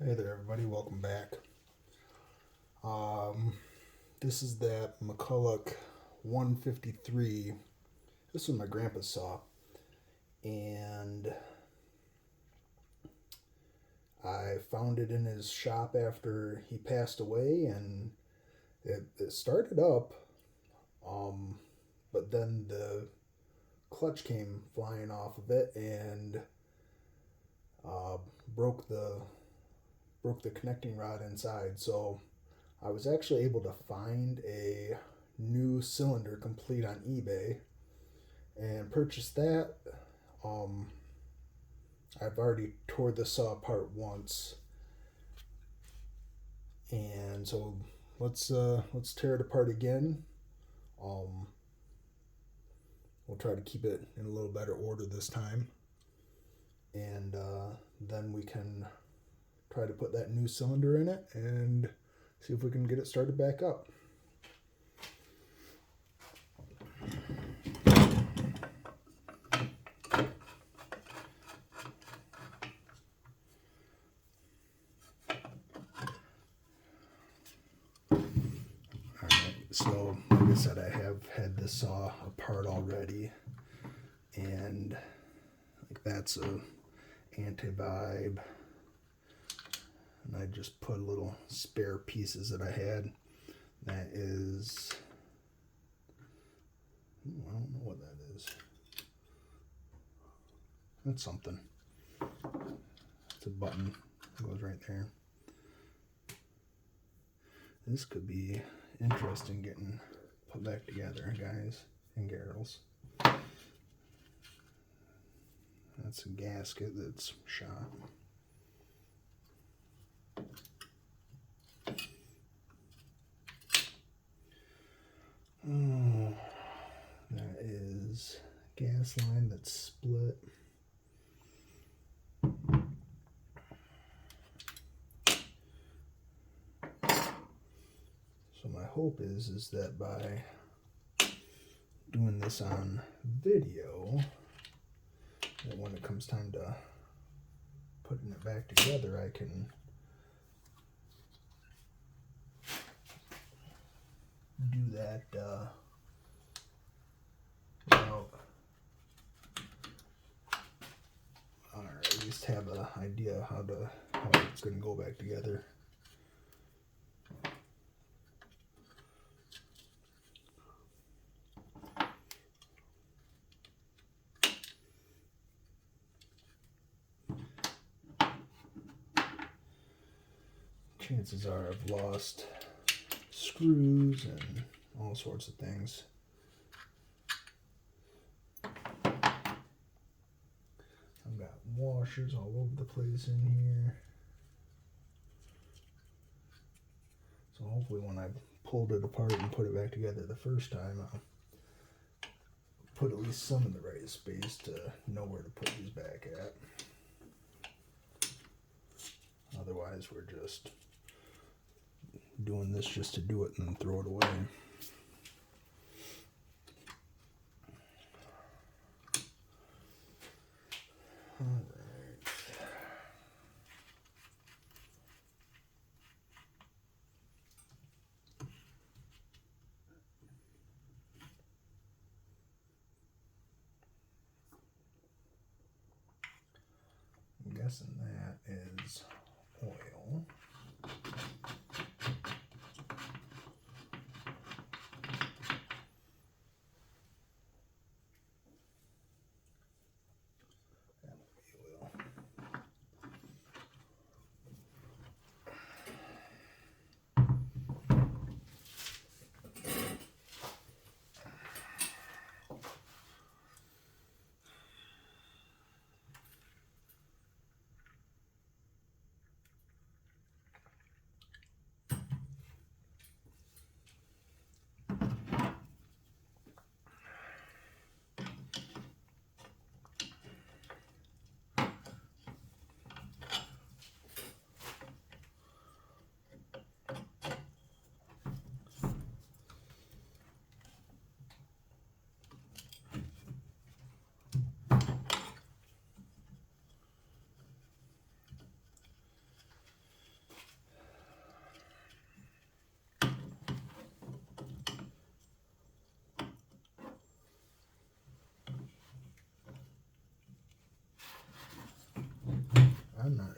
Hey there, everybody. Welcome back. Um, this is that Mcculloch 153. This was my grandpa's saw, and I found it in his shop after he passed away, and it started up, um, but then the clutch came flying off of it and uh, broke the broke the connecting rod inside. So I was actually able to find a new cylinder complete on eBay and purchase that. Um, I've already tore the saw apart once, and so let's tear it apart again. Um, we'll try to keep it in a little better order this time, and then we can try to put that new cylinder in it and see if we can get it started back up. So, like I said, I have had this saw apart already, and like that's a anti-vibe, and I just put little spare pieces that I had. That is, I don't know what that is. That's something. It's a button. It goes right there. This could be interesting getting put back together, guys and girls. That's a gasket that's shot. Oh, that is gas line that's split. So my hope is that by doing this on video, that when it comes time to putting it back together, I can do that without, or at least have an idea how it's going to go back together. Chances are I've lost screws and all sorts of things. I've got washers all over the place in here. So hopefully when I pulled it apart and put it back together the first time, I'll put at least some in the right space to know where to put these back at. Otherwise, we're just doing this just to do it and then throw it away. All right. I'm guessing that is oil.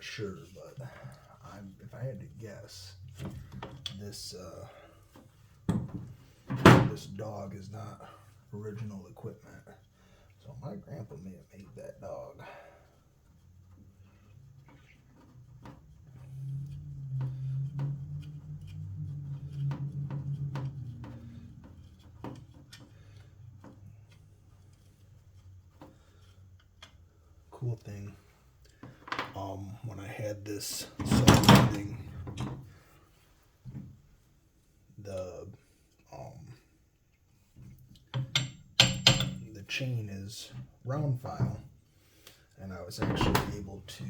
not sure, but if I had to guess, this this dog is not original equipment. So my grandpa may have made that dog. Cool thing. When I had this thing, the chain is round file, and I was actually able to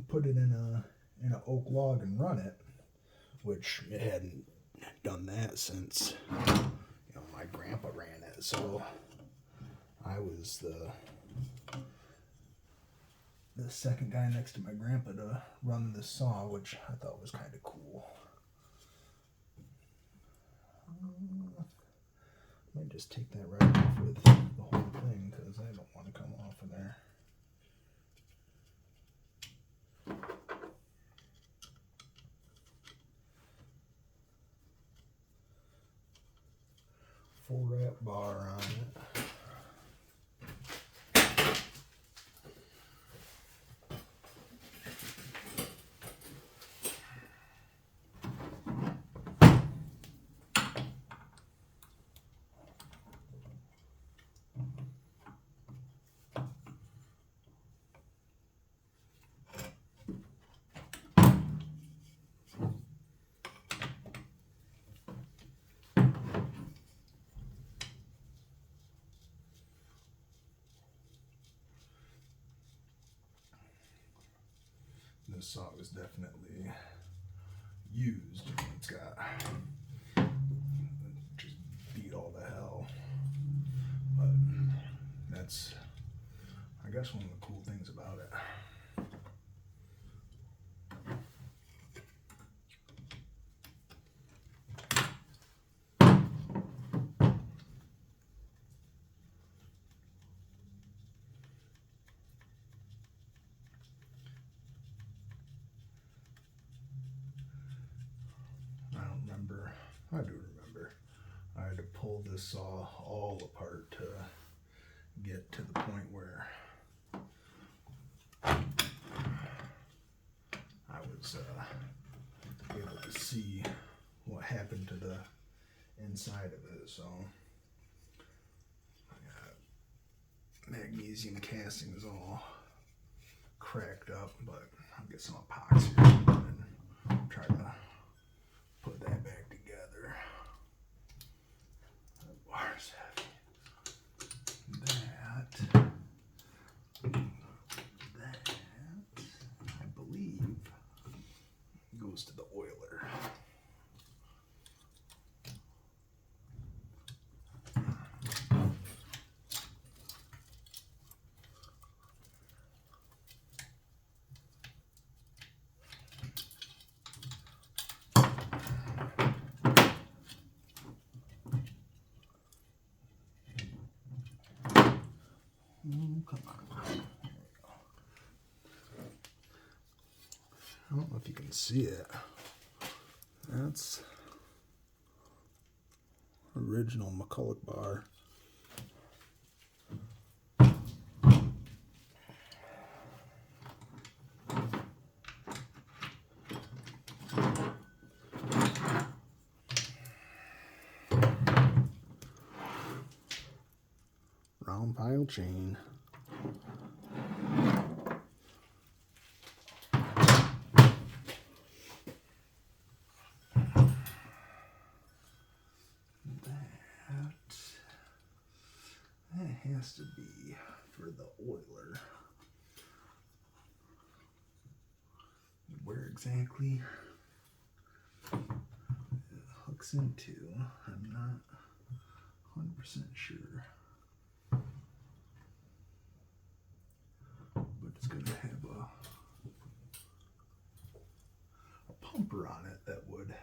put it in an oak log and run it, which it hadn't done that since my grandpa ran it. So I was the second guy next to my grandpa to run this saw, which I thought was kind of cool. I might just take that right off with the whole thing because I don't want to come off of there. Full wrap bar on it. This saw was definitely used. It's got just beat all the hell, but that's, I guess, one of the cool things about it. I do remember I had to pull this saw all apart to get to the point where I was able to see what happened to the inside of it. So I got magnesium castings all cracked up, but I'll get some epoxy and try to put that back together. That bar's heavy. That, I believe, goes to the oiler. Come on. There we go. I don't know if you can see it. That's original Mcculloch bar. Round pile chain. That has to be for the oiler. Where exactly it hooks into, I'm not 100% sure. But it's going to have a pumper on it that would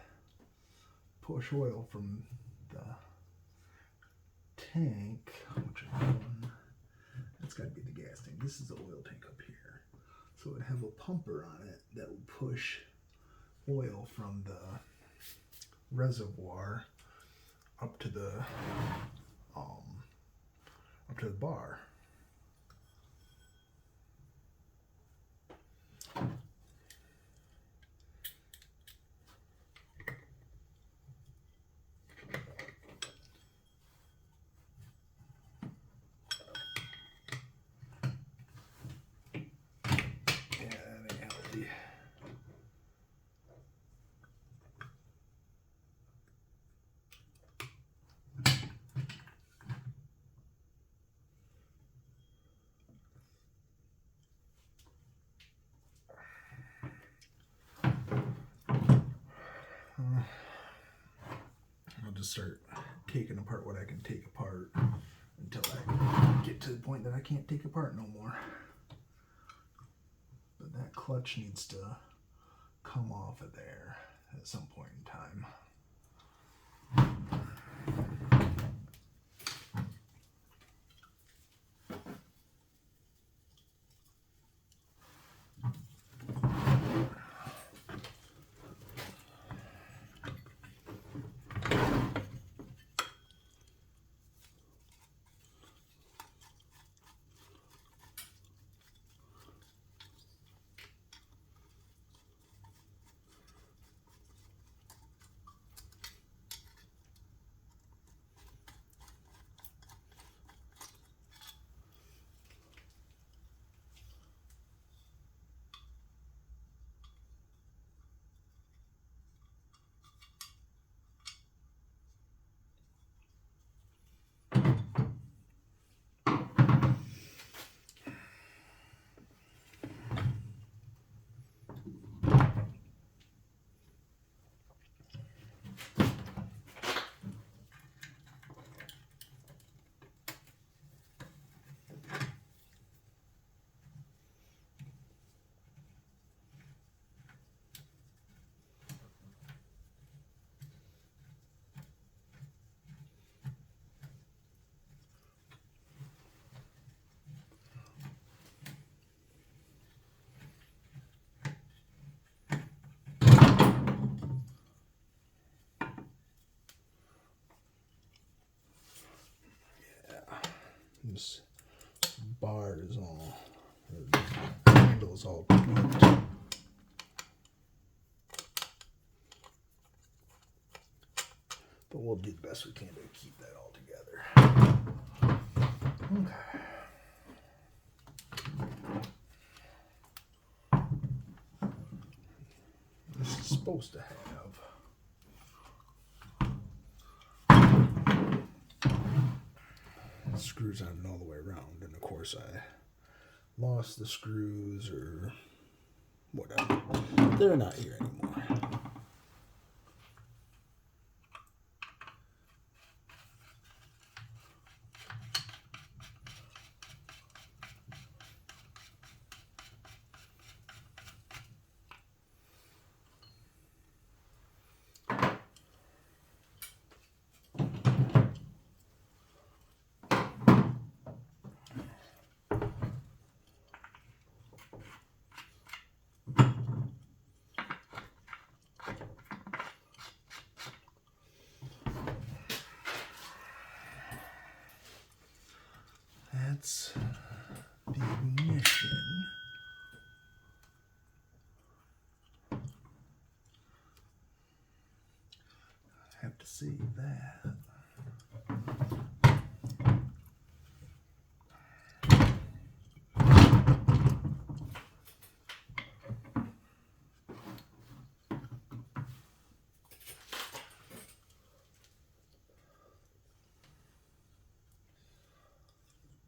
push oil from the tank, which is one. That's got to be the gas This is the oil tank up here. So it would have a pumper on it that would push oil from the reservoir up to the bar. I'll just start taking apart what I can take apart until I get to the point that I can't take apart no more. But that clutch needs to come off of there at some point in time. This bar is all, the handle is all tweaked. But we'll do the best we can to keep that all together. Okay. This is supposed to have screws on it all the way around, and of course I lost the screws or whatever. They're not here anymore. That's the ignition. I have to save that.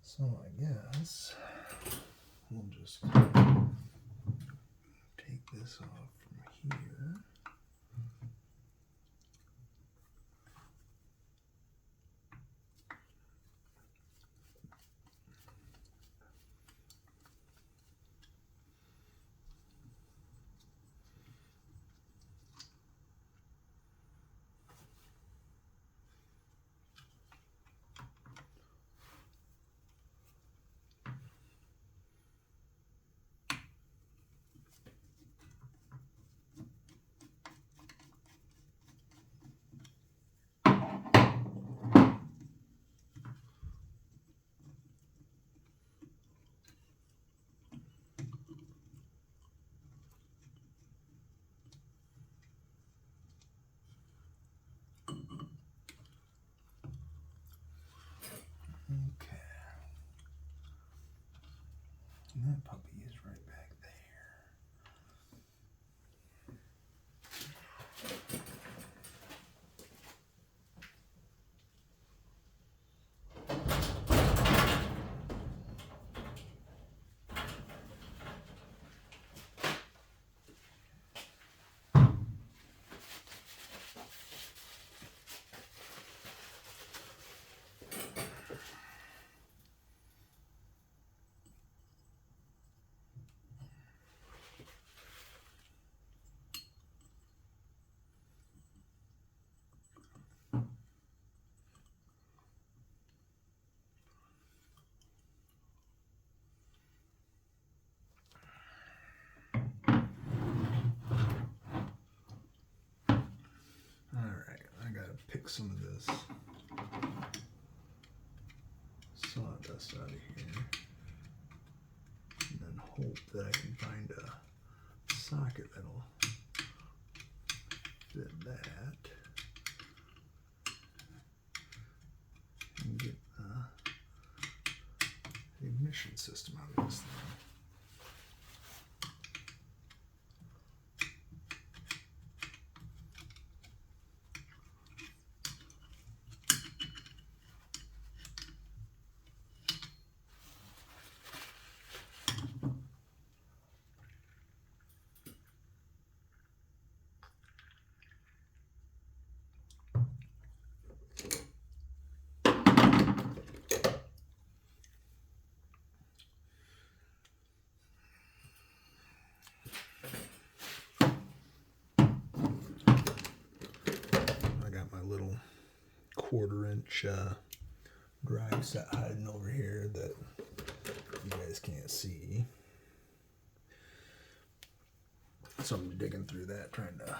So I guess we'll just take this off from here. And that puppy is right back there. Pick some of this sawdust out of here and then hope that I can find a socket that'll fit that and get the ignition system out of this thing. Little 1/4-inch drive set hiding over here that you guys can't see. So I'm digging through that, trying to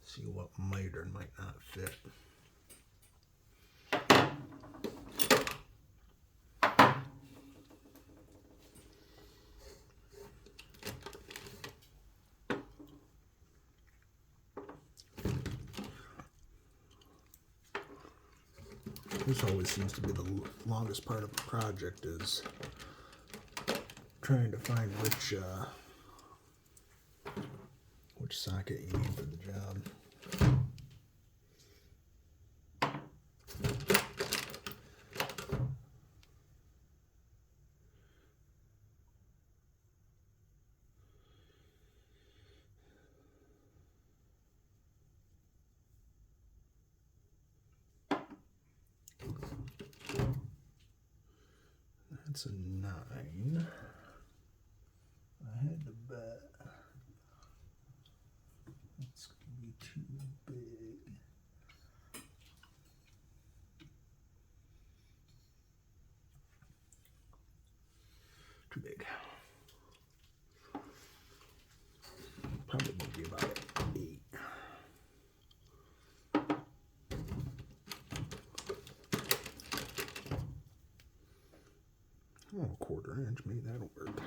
see what might or might not fit. This always seems to be the longest part of a project, is trying to find which socket you need for the job. That's a 9. I had to bet it's going to be too big. Too big. Probably will be about 8. Oh, 1/4 inch, maybe that'll work.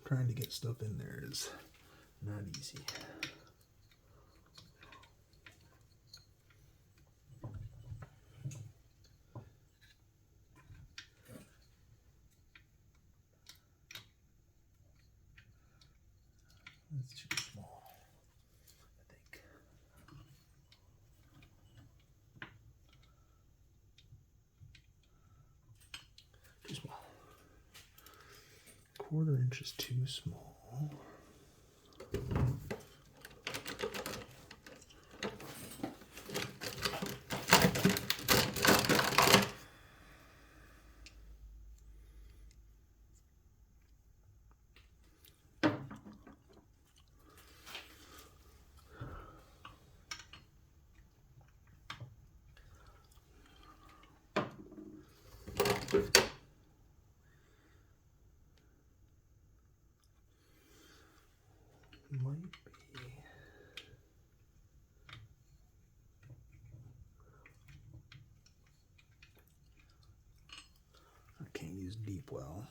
Trying to get stuff in there is not easy. It's too small, I think. Too small. 1/4 inch is too small. might be. I can't use deep well.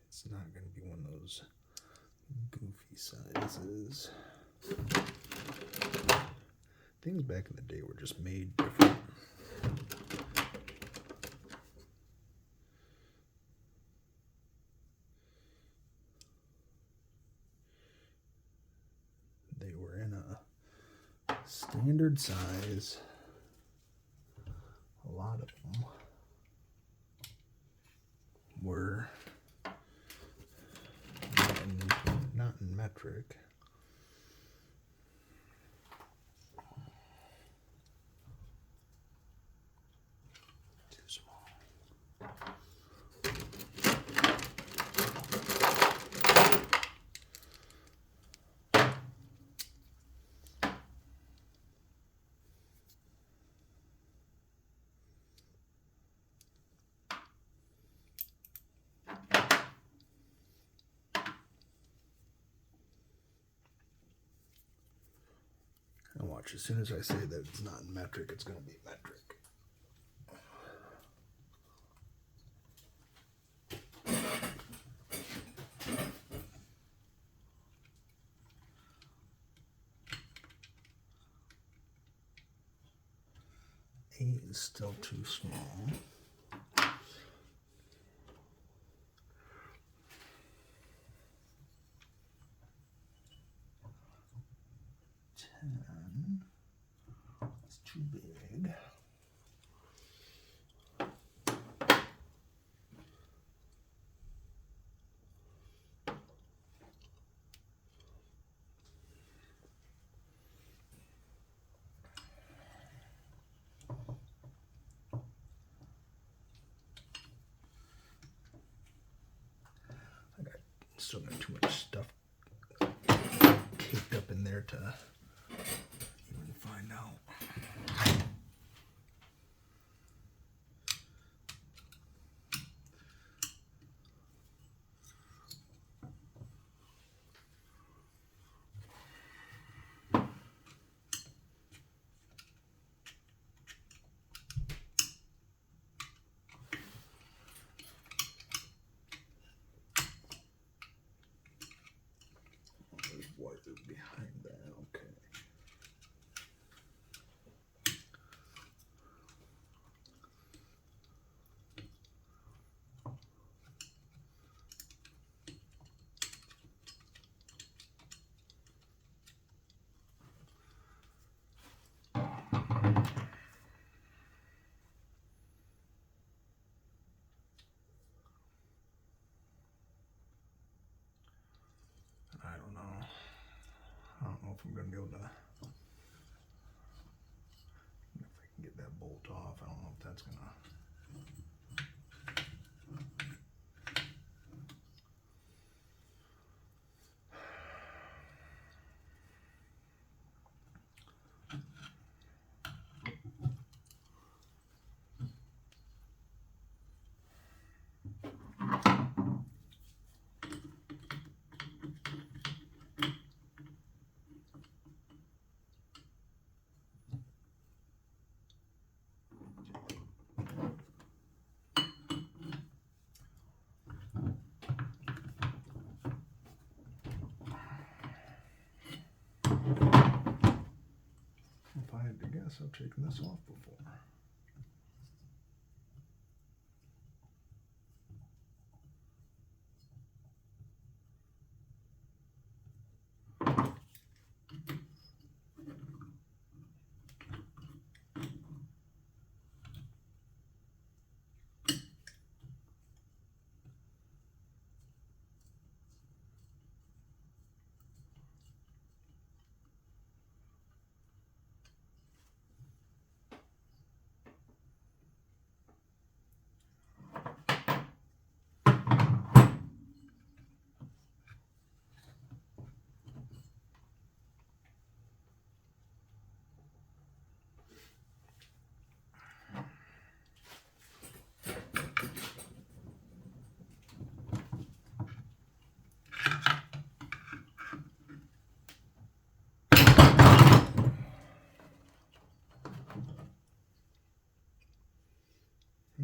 It's not going to be one of those goofy sizes. Things back in the day were just made different. They were in a standard size. A lot of them were not in metric. Too small. And watch, as soon as I say that it's not in metric, it's going to be metric. Eight is still too small. 10. It's too big. Still got too much stuff caked up in there to even find out. Wire behind that, okay. I don't know. I don't know if I'm going to be able to, if I can get that bolt off. I don't know if that's going to. If I had to guess, I've taken this off before.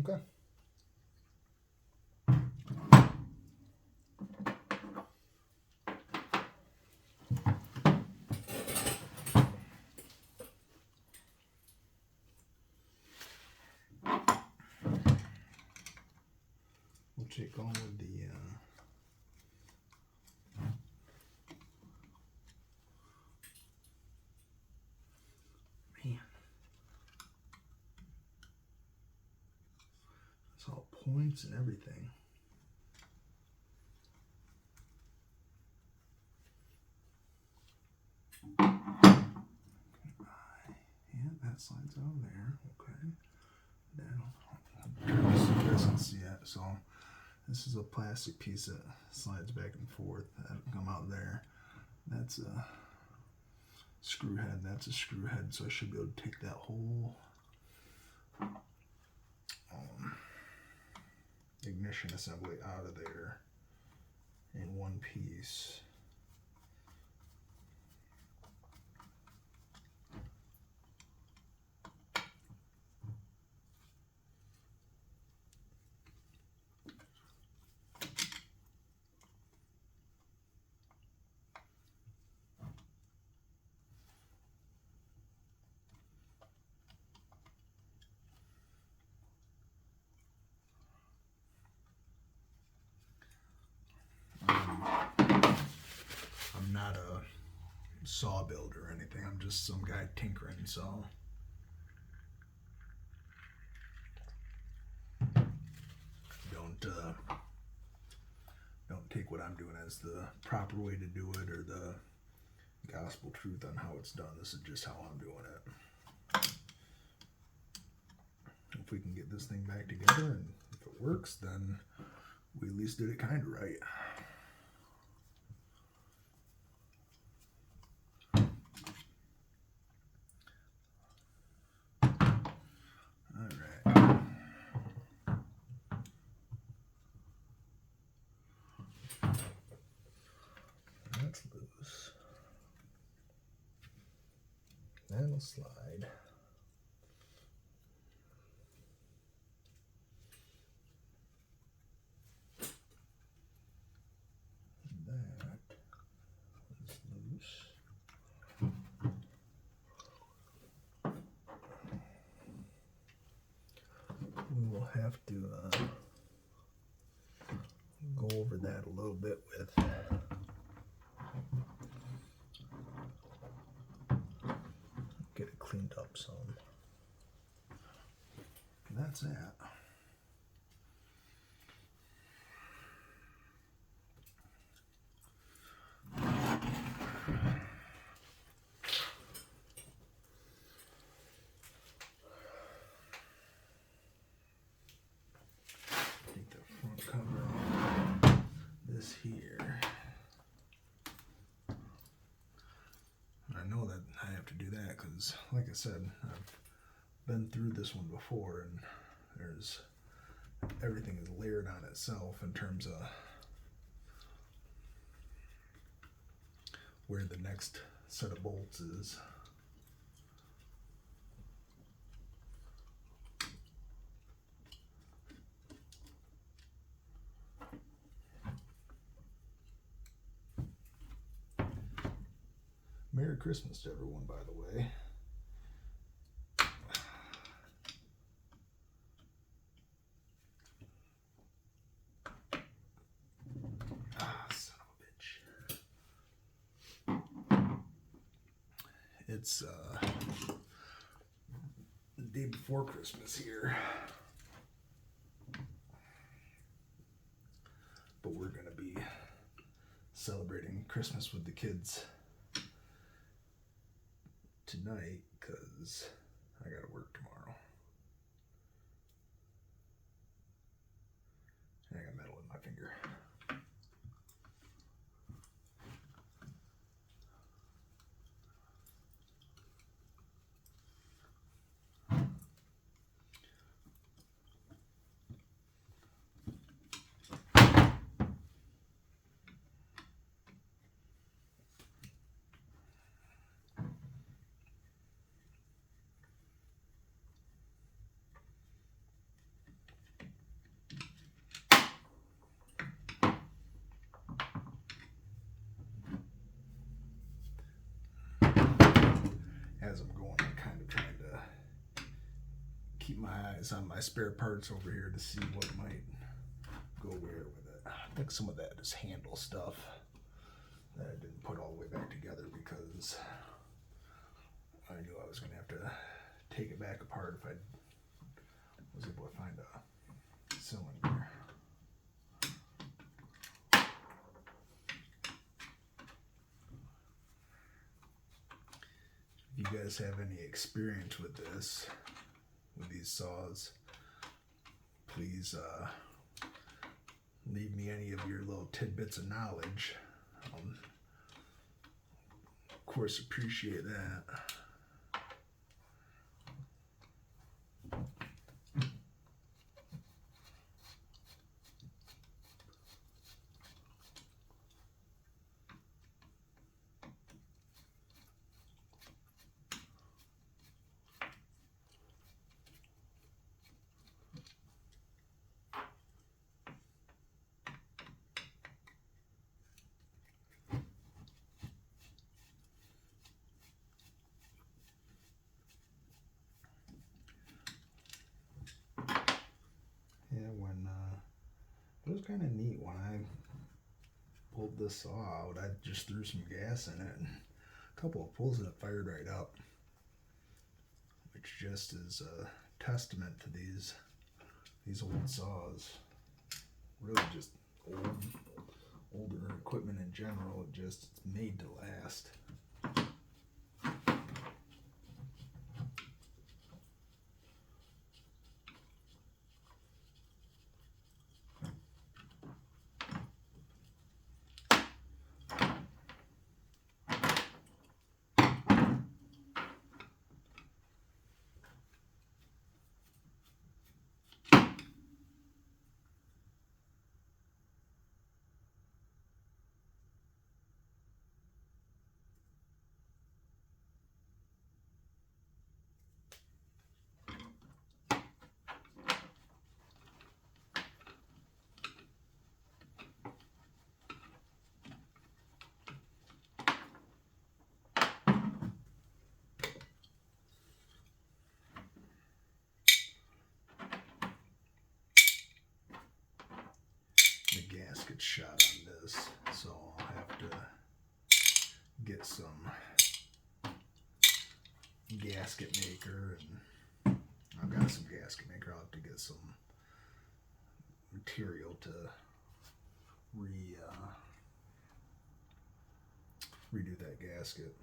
Okay. We'll take all of the man. It's all points and everything. Yeah, that slides out of there. Okay. That'll, you guys can see it. So this is a plastic piece that slides back and forth. That'll come out there. That's a screw head. That's a screw head. So I should be able to take that whole ignition assembly out of there in one piece. I'm not a saw builder or anything. I'm just some guy tinkering, so don't take what I'm doing as the proper way to do it or the gospel truth on how it's done. This is just how I'm doing it. If we can get this thing back together and if it works, then we at least did it kind of right. That's loose. That'll slide. That is loose. We will have to go over that a little bit with get it cleaned up some. That's it. Take the front cover off this here. I know that I have to do that because, like I said, I've been through this one before, and there's everything is layered on itself in terms of where the next set of bolts is. Merry Christmas to everyone, by the way. Son of a bitch. It's the day before Christmas here. But we're going to be celebrating Christmas with the kids tonight because I got to work tomorrow. And I got metal in my finger. my eyes on my spare parts over here to see what might go where with it. I think some of that is handle stuff that I didn't put all the way back together because I knew I was going to have to take it back apart if I was able to find a cylinder. If you guys have any experience with this, with these saws, please leave me any of your little tidbits of knowledge. Of course, appreciate that. It was kind of neat when I pulled this saw out. I just threw some gas in it and a couple of pulls and it fired right up, which just is a testament to these old saws. Really just older equipment in general. It's made to last. The gasket shot on this, so I'll have to get some gasket maker, and I've got some gasket maker. I'll have to get some material to redo that gasket.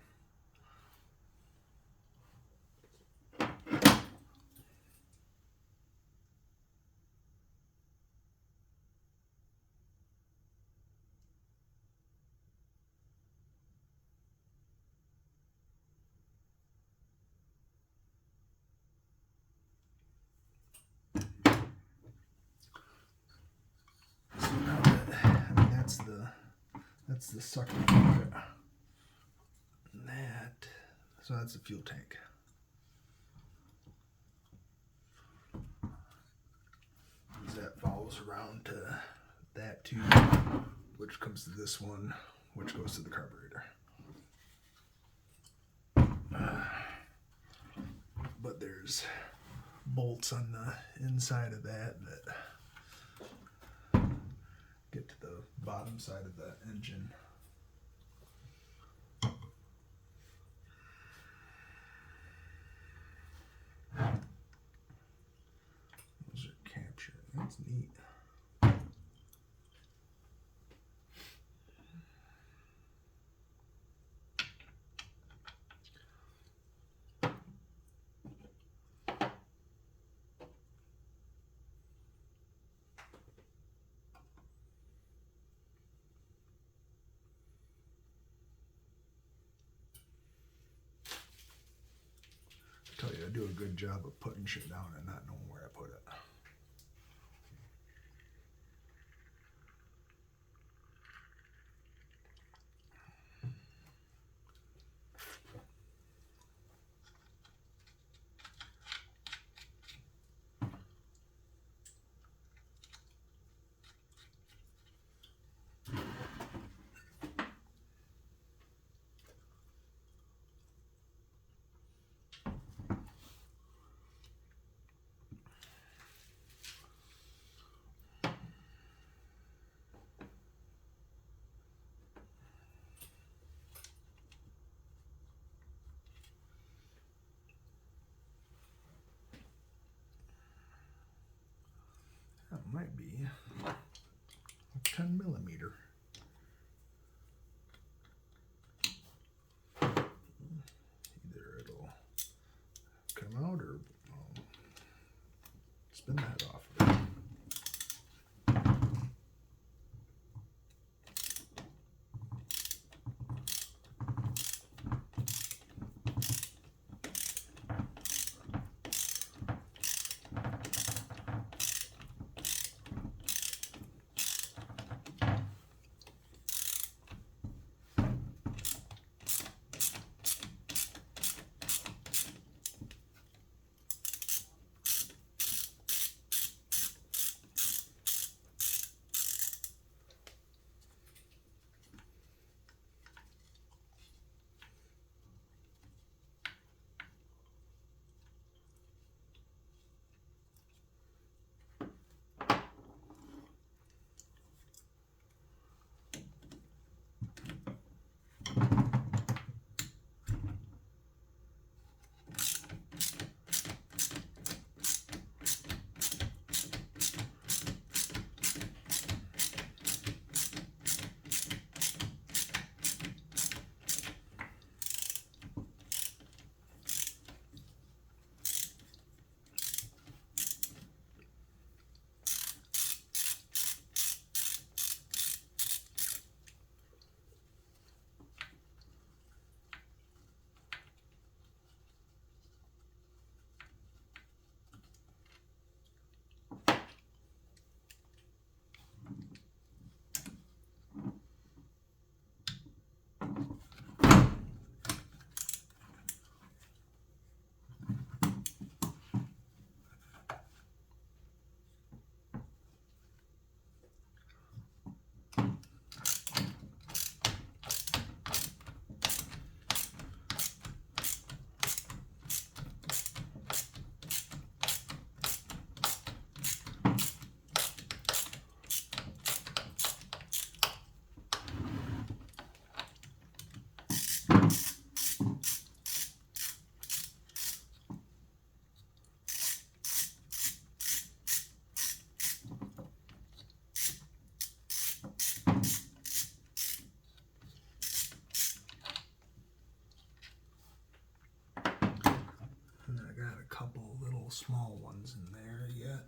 That's the sucker part. So that's the fuel tank. As that follows around to that tube, which comes to this one, which goes to the carburetor. But there's bolts on the inside of that get to the bottom side of the engine. Those are captured. That's neat. I tell you, I do a good job of putting shit down and not knowing where I put it. might be a 10 millimeter. Either it'll come out or spin the head off of it. Small ones in there yet.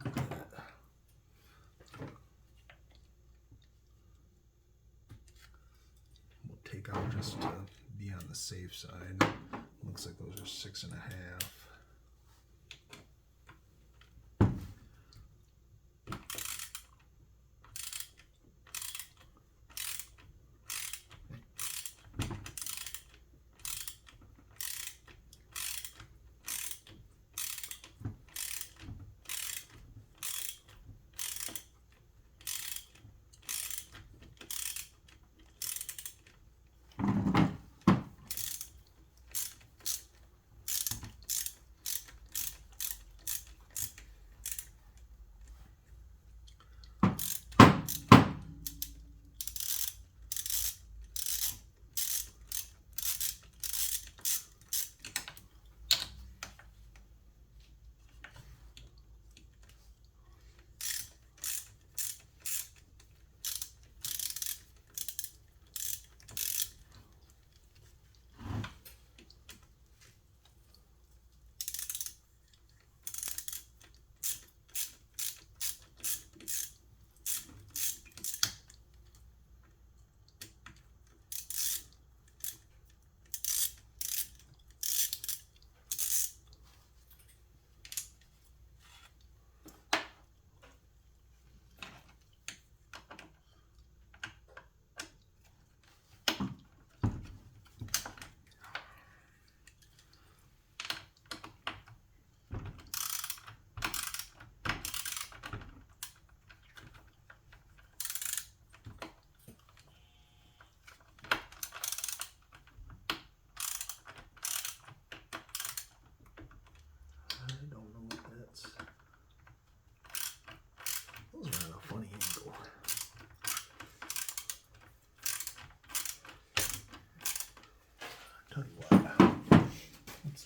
We'll take out just to be on the safe side. Looks like those are 6.5.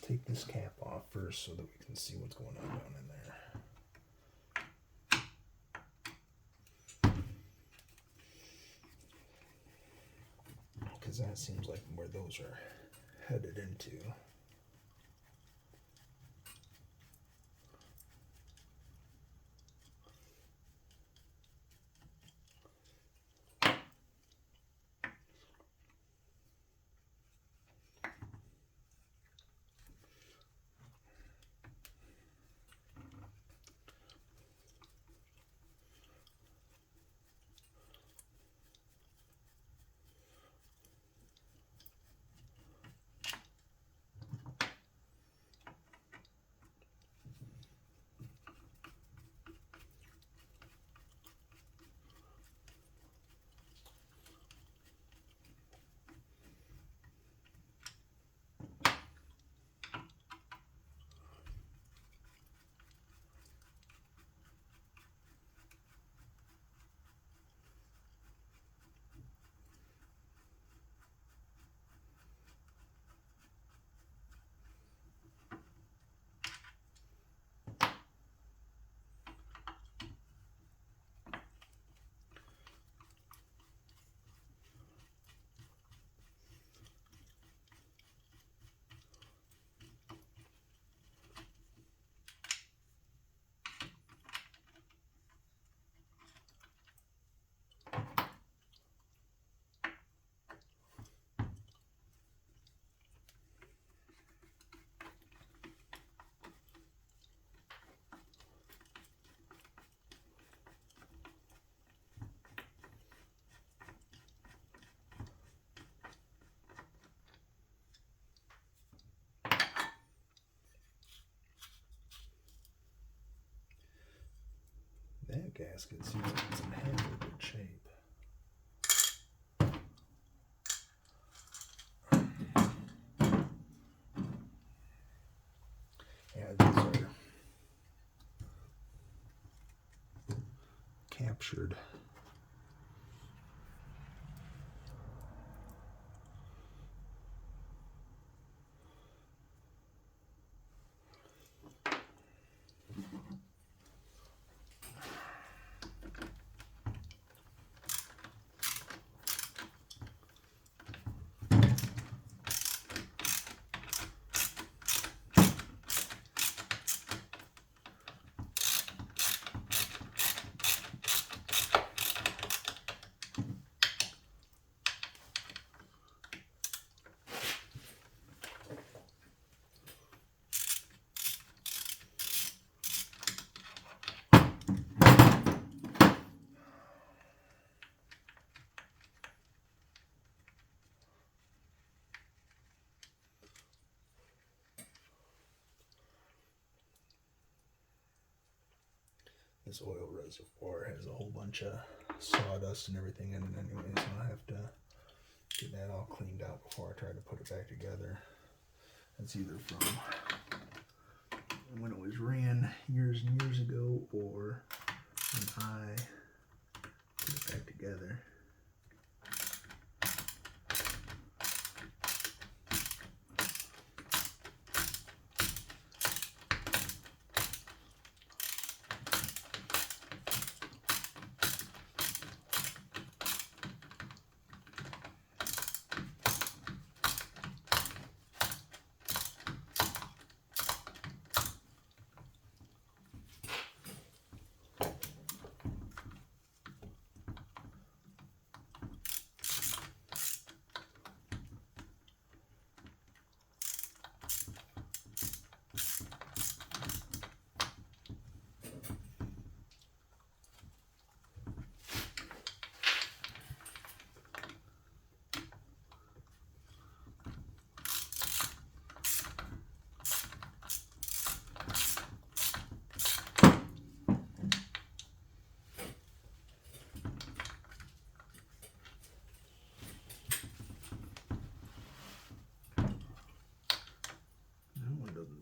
Take this cap off first so that we can see what's going on down in there. because that seems like where those are headed into. That gasket seems like it's in half a good shape. Yeah, these are captured. This oil reservoir has a whole bunch of sawdust and everything in it anyway, so I have to get that all cleaned out before I try to put it back together. It's either from when it was ran years and years ago or when I put it back together.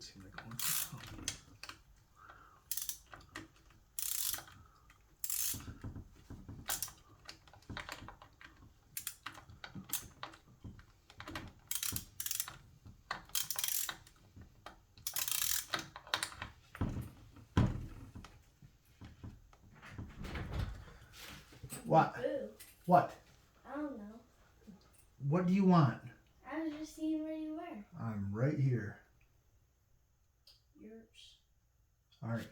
Seem like one. What? Boo. What? I don't know. What do you want? I was just seeing where you were. I'm right here. Yours. All right.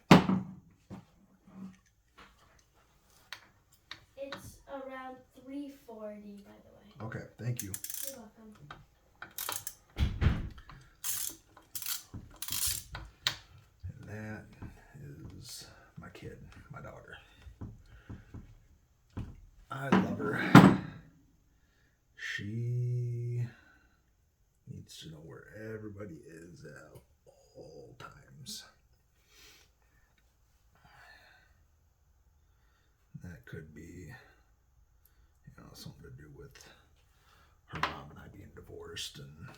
It's around 3:40, by the way. Okay, thank you. You're welcome. And that is my kid, my daughter. I love her. She needs to know where everybody is at all times. That could be, something to do with her mom and I being divorced and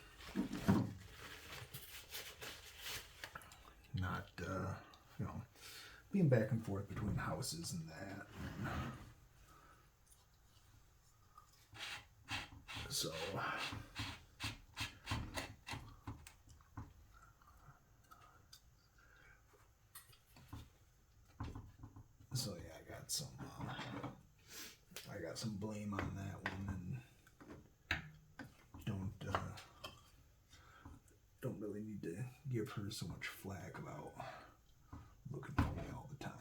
not, being back and forth between houses and that. So, yeah, I got some blame on that one, and don't really need to give her so much flack about looking for me all the time.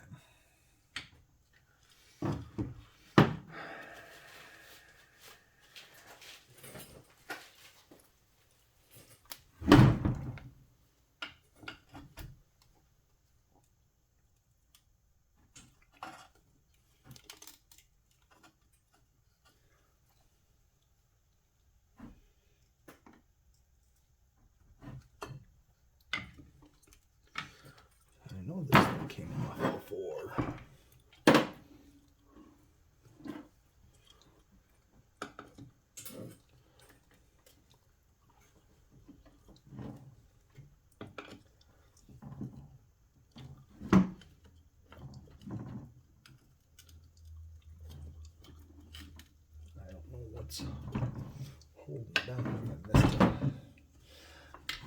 I know this one came off before. I don't know what's holding down.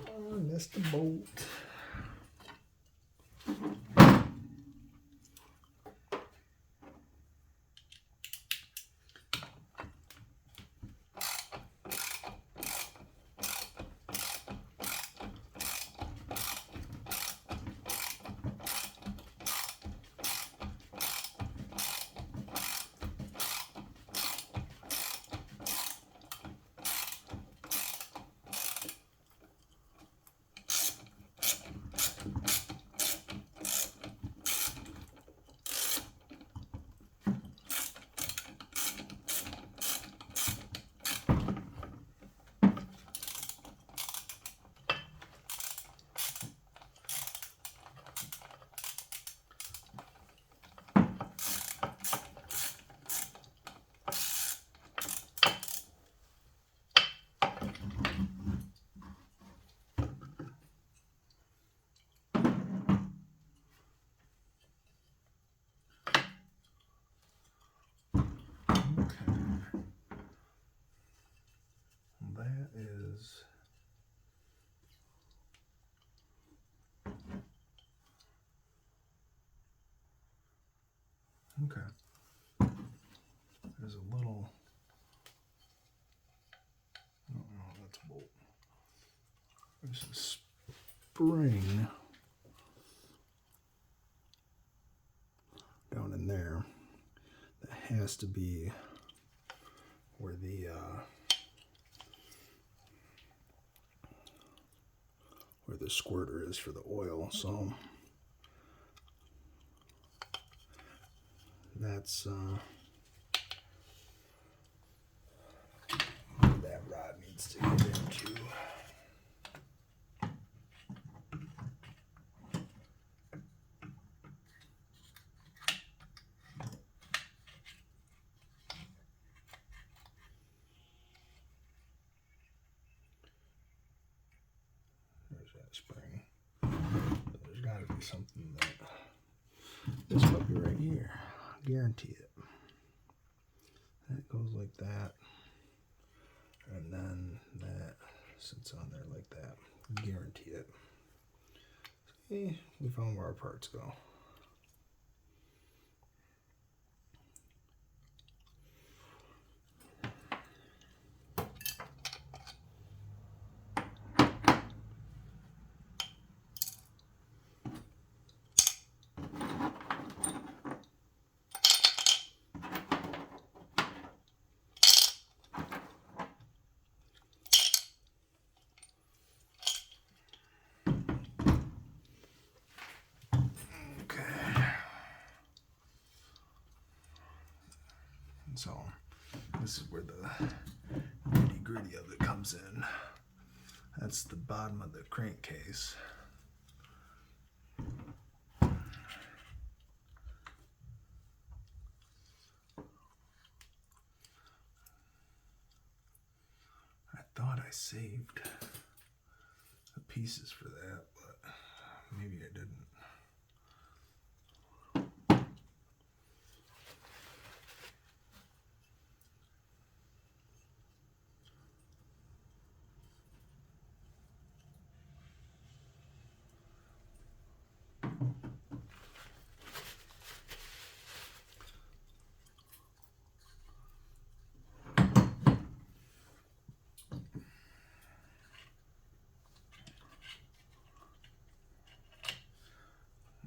I missed a bolt. That is okay. There's a little. Oh, that's a bolt. There's a spring down in there that has to be where the squirter is for the oil. So that's where that rod needs to get into. There's that spring. There's got to be something that this puppy right here. I guarantee it. That goes like that, and then that sits on there like that. Guarantee it. See, we found where our parts go. this is where the nitty gritty of it comes in. That's the bottom of the crankcase. I thought I saved the pieces for that, but maybe I didn't.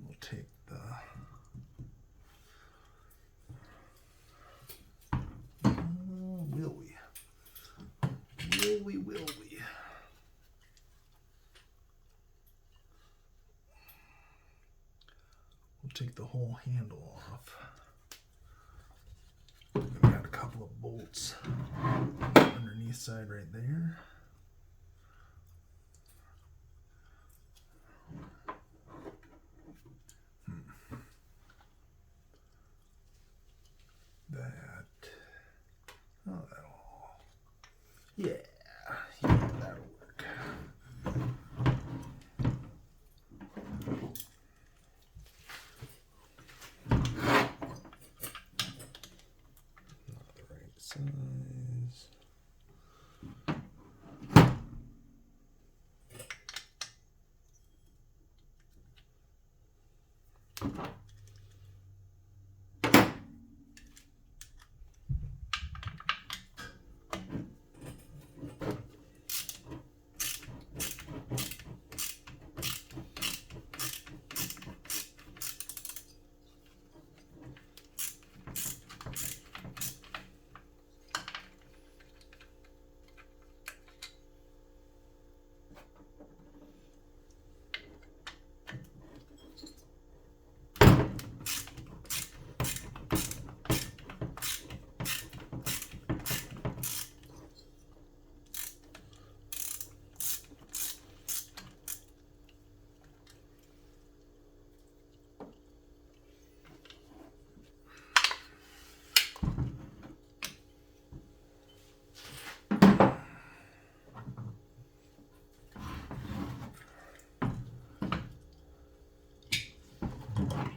We'll take the will we? Will we? We'll take the whole handle off. We've got a couple of bolts underneath side right there. Yeah, that'll work. Not the right size.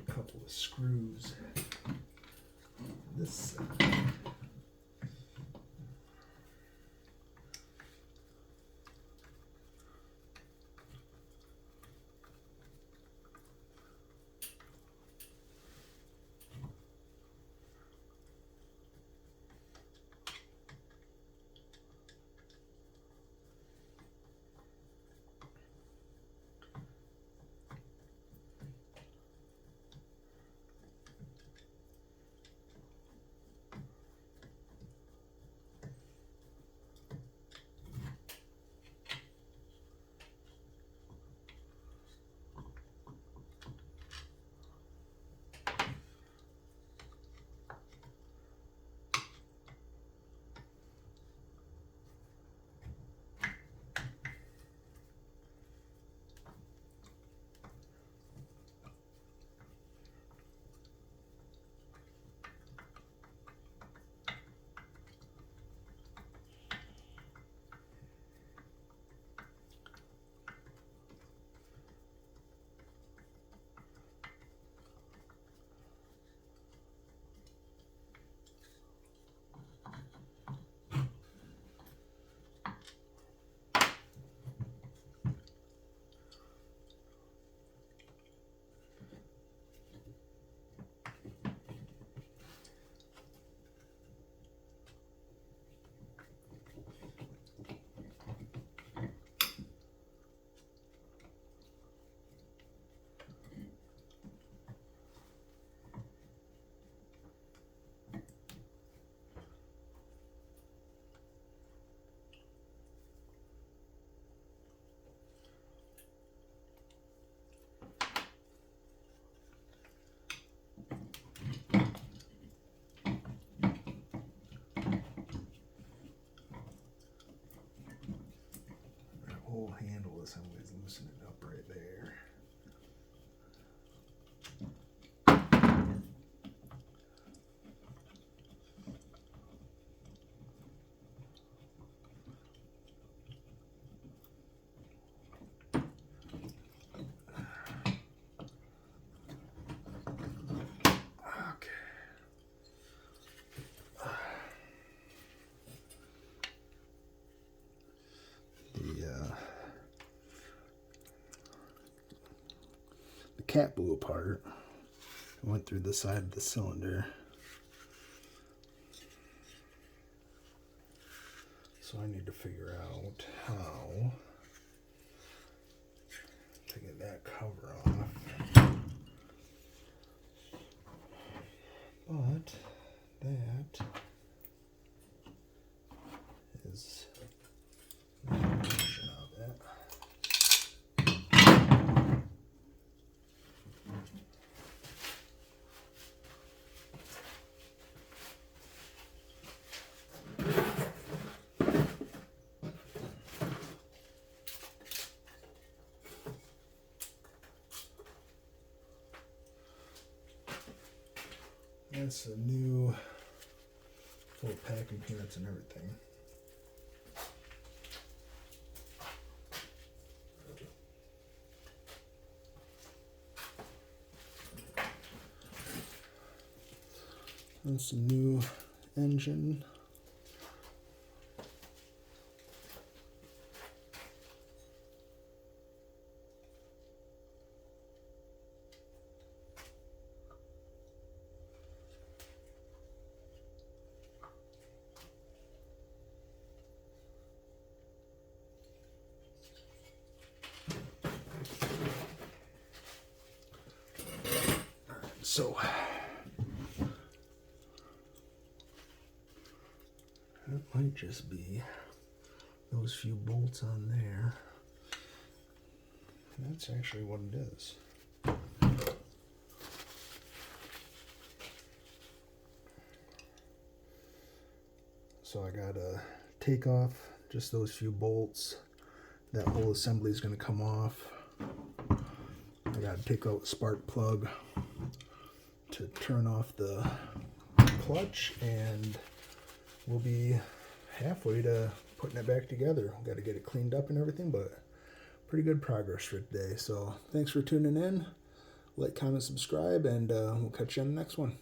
Couple of screws on this side. assembly is loosening it up right there. The cap blew apart. It went through the side of the cylinder. So I need to figure out how to get that cover off. But that is my version of it. That's a new full packing peanuts and everything. That's a new engine. So it might just be those few bolts on there. That's actually what it is. So I gotta take off just those few bolts. That whole assembly is gonna come off. I gotta take out the spark plug to turn off the clutch, and we'll be halfway to putting it back together. Got to get it cleaned up and everything, but pretty good progress for today. So thanks for tuning in. Like, comment, subscribe, and we'll catch you on the next one.